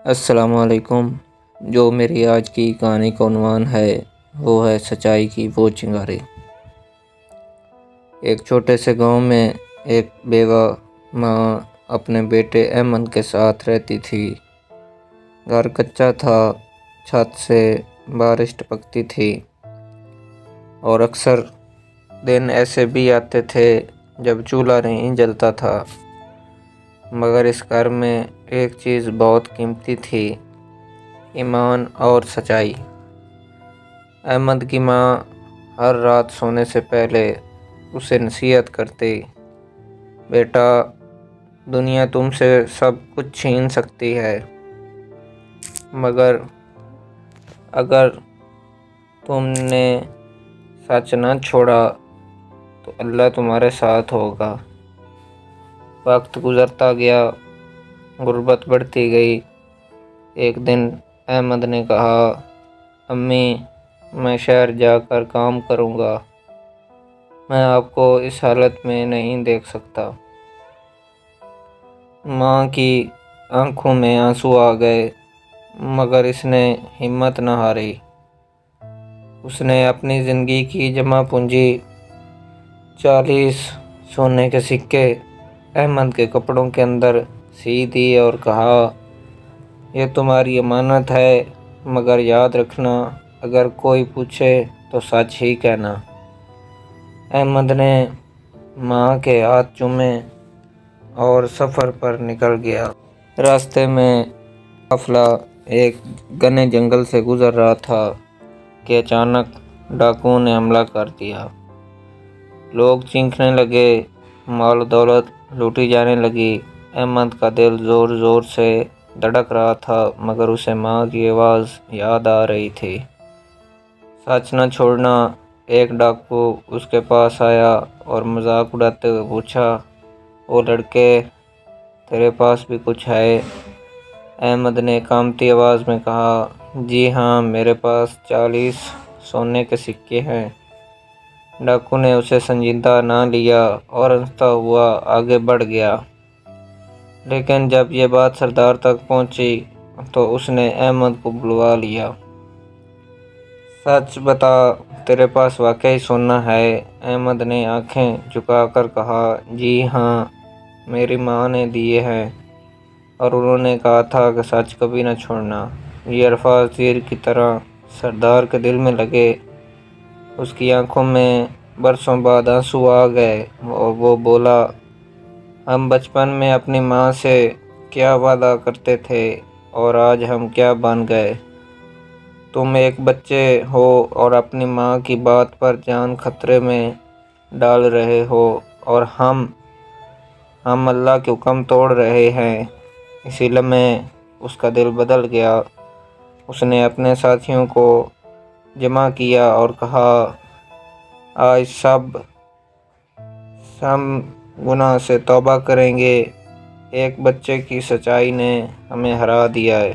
السلام علیکم۔ جو میری آج کی کہانی کا عنوان ہے وہ ہے سچائی کی وہ چنگاری۔ ایک چھوٹے سے گاؤں میں ایک بیوہ ماں اپنے بیٹے احمد کے ساتھ رہتی تھی۔ گھر کچا تھا، چھت سے بارش ٹپکتی تھی اور اکثر دن ایسے بھی آتے تھے جب چولہا نہیں جلتا تھا، مگر اس گھر میں ایک چیز بہت قیمتی تھی: ایمان اور سچائی۔ احمد کی ماں ہر رات سونے سے پہلے اسے نصیحت کرتی: بیٹا، دنیا تم سے سب کچھ چھین سکتی ہے، مگر اگر تم نے سچ نہ چھوڑا تو اللہ تمہارے ساتھ ہوگا۔ وقت گزرتا گیا، غربت بڑھتی گئی۔ ایک دن احمد نے کہا: امی، میں شہر جا کر کام کروں گا، میں آپ کو اس حالت میں نہیں دیکھ سکتا۔ ماں کی آنکھوں میں آنسو آ گئے، مگر اس نے ہمت نہ ہاری۔ اس نے اپنی زندگی کی جمع پونجی 40 سونے کے سکے احمد کے کپڑوں کے اندر سی دی اور کہا: یہ تمہاری امانت ہے، مگر یاد رکھنا، اگر کوئی پوچھے تو سچ ہی کہنا۔ احمد نے ماں کے ہاتھ چومے اور سفر پر نکل گیا۔ راستے میں قافلہ ایک گھنے جنگل سے گزر رہا تھا کہ اچانک ڈاکوؤں نے حملہ کر دیا۔ لوگ چیخنے لگے، مال و دولت لوٹی جانے لگی۔ احمد کا دل زور زور سے دھڑک رہا تھا، مگر اسے ماں کی آواز یاد آ رہی تھی: سچ نہ چھوڑنا۔ ایک ڈاکو اس کے پاس آیا اور مذاق اڑاتے ہوئے پوچھا: او لڑکے، تیرے پاس بھی کچھ ہے؟ احمد نے کانپتی آواز میں کہا: جی ہاں، میرے پاس 40 سونے کے سکے ہیں۔ ڈاکو نے اسے سنجیدہ نہ لیا اور ہنستا ہوا آگے بڑھ گیا۔ لیکن جب یہ بات سردار تک پہنچی تو اس نے احمد کو بلوا لیا۔ سچ بتا، تیرے پاس واقعی سونا ہے؟ احمد نے آنکھیں جھکا کر کہا: جی ہاں، میری ماں نے دیے ہیں، اور انہوں نے کہا تھا کہ سچ کبھی نہ چھوڑنا۔ یہ الفاظ تیر کی طرح سردار کے دل میں لگے۔ اس کی آنکھوں میں برسوں بعد آنسو آ گئے اور وہ بولا: ہم بچپن میں اپنی ماں سے کیا وعدہ کرتے تھے اور آج ہم کیا بن گئے۔ تم ایک بچے ہو اور اپنی ماں کی بات پر جان خطرے میں ڈال رہے ہو، اور ہم اللہ کے حکم توڑ رہے ہیں۔ اسی لمحے اس کا دل بدل گیا۔ اس نے اپنے ساتھیوں کو جمع کیا اور کہا: آج سب گناہ سے توبہ کریں گے۔ ایک بچے کی سچائی نے ہمیں ہرا دیا ہے۔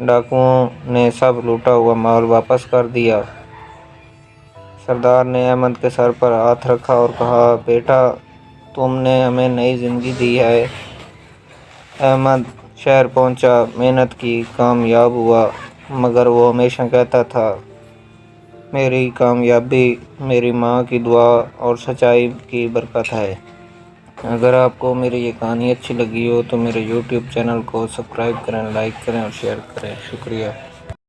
ڈاکوؤں نے سب لوٹا ہوا مال واپس کر دیا۔ سردار نے احمد کے سر پر ہاتھ رکھا اور کہا: بیٹا، تم نے ہمیں نئی زندگی دی ہے۔ احمد شہر پہنچا، محنت کی، کامیاب ہوا، مگر وہ ہمیشہ کہتا تھا: میری کامیابی میری ماں کی دعا اور سچائی کی برکت ہے۔ اگر آپ کو میری یہ کہانی اچھی لگی ہو تو میرے YouTube چینل کو سبسکرائب کریں، لائک کریں اور شیئر کریں۔ شکریہ۔